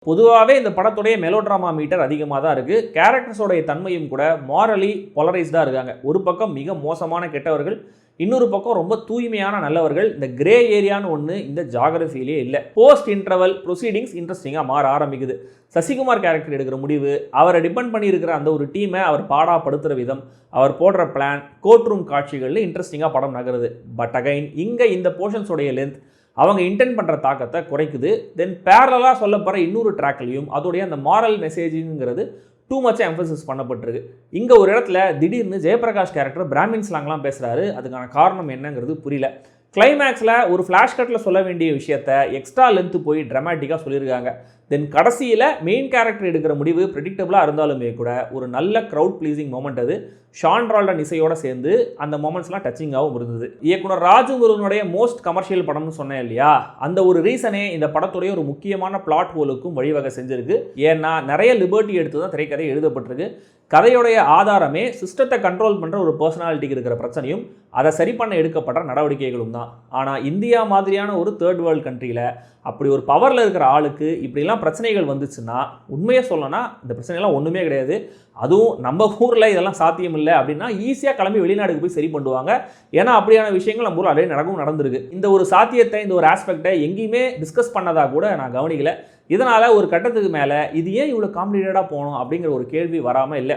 பொதுவாகவே இந்த படத்துடைய மெலோட்ராமா மீட்டர் அதிகமாக தான் இருக்குது. கேரக்டர்ஸோடைய தன்மையும் கூட மாரலி பொலரைஸ்டாக இருக்காங்க. ஒரு பக்கம் மிக மோசமான கெட்டவர்கள், இன்னொரு பக்கம் ரொம்ப தூய்மையான நல்லவர்கள். இந்த கிரே ஏரியான்னு ஒன்று இந்த ஜாகிரஃபியிலே இல்லை. போஸ்ட் இன்டர்வல் ப்ரொசீடிங்ஸ் இன்ட்ரெஸ்டிங்காக மாற ஆரம்பிக்குது. சசிகுமார் கேரக்டர் எடுக்கிற முடிவு, அவரை டிபெண்ட் பண்ணியிருக்கிற அந்த ஒரு டீமை அவர் பாடாப்படுத்துகிற விதம், அவர் போடுற பிளான், கோர்ட் ரூம் காட்சிகளில் இன்ட்ரெஸ்டிங்காக படம் நகருது. பட் அகைன் இங்கே இந்த போர்ஷன்ஸோடைய லென்த் அவங்க இன்டென்ட் பண்ணுற தாக்கத்தை குறைக்குது. தென் பேரலாக சொல்லப்படுற இன்னொரு ட்ராக்லையும் அதோடைய அந்த மாரல் மெசேஜுங்கிறது டூ மச்சாக எம்ஃபசிஸ் பண்ணப்பட்டிருக்கு. இங்கே ஒரு இடத்துல திடீர்னு ஜெயபிரகாஷ் கேரக்டர் பிராமின் ஸ்லாங்லாம் பேசுகிறாரு. அதுக்கான காரணம் என்னங்கிறது புரியல. கிளைமேக்ஸில் ஒரு ஃப்ளாஷ் கட்டில் சொல்ல வேண்டிய விஷயத்தை எக்ஸ்ட்ரா லென்த்து போய் ட்ராமாட்டிக்காக சொல்லியிருக்காங்க. தென் கடைசியில் மெயின் கேரக்டர் எடுக்கிற முடிவு ப்ரெடிக்டபுளாக இருந்தாலுமே கூட ஒரு நல்ல க்ரௌட் ப்ளீசிங் மொமெண்ட் அது. ஷான் ரால்டன் இசையோடு சேர்ந்து அந்த மொமெண்ட்ஸ்லாம் டச்சிங்காகவும் இருந்தது. இயக்குனர் ராஜு முருகனுடைய மோஸ்ட் கமர்ஷியல் படம்னு சொன்னேன் இல்லையா, அந்த ஒரு ரீசனே இந்த படத்துடைய ஒரு முக்கியமான பிளாட் ஹோலுக்கும் வழிவகை செஞ்சிருக்கு. ஏன்னா நிறைய லிபர்ட்டி எடுத்து தான் திரைக்கதை எழுதப்பட்டிருக்கு. கதையுடைய ஆதாரமே சிஸ்டத்தை கண்ட்ரோல் பண்ணுற ஒரு பர்சனாலிட்டிக்கு இருக்கிற பிரச்சனையும் அதை சரி பண்ண எடுக்கப்பட்ட நடவடிக்கைகளும் தான். ஆனால் இந்தியா மாதிரியான ஒரு தேர்ட் வேர்ல்டு கண்ட்ரியில் அப்படி ஒரு பவரில் இருக்கிற ஆளுக்கு இப்படிலாம் பிரச்சனைகள் வந்துச்சுன்னா உண்மையை சொல்லணும்னா இந்த பிரச்சனைலாம் ஒன்றுமே கிடையாது. அதுவும் நம்ம ஊரில் இதெல்லாம் சாத்தியம் இல்லை அப்படின்னா ஈஸியாக கிளம்பி வெளிநாடுக்கு போய் சரி பண்ணுவாங்க. ஏன்னா அப்படியான விஷயங்கள் நம்ம ஊரில் ஆல்ரெடி நடந்திருக்கு. இந்த ஒரு சாத்தியத்தை, இந்த ஒரு ஆஸ்பெக்டை எங்கேயுமே டிஸ்கஸ் பண்ணதாக கூட நான் கவனிக்கல. இதனால் ஒரு கட்டத்துக்கு மேலே இது ஏன் இவ்வளோ காம்ப்ளிகேட்டடாக போகணும் அப்படிங்கிற ஒரு கேள்வி வராமல் இல்லை.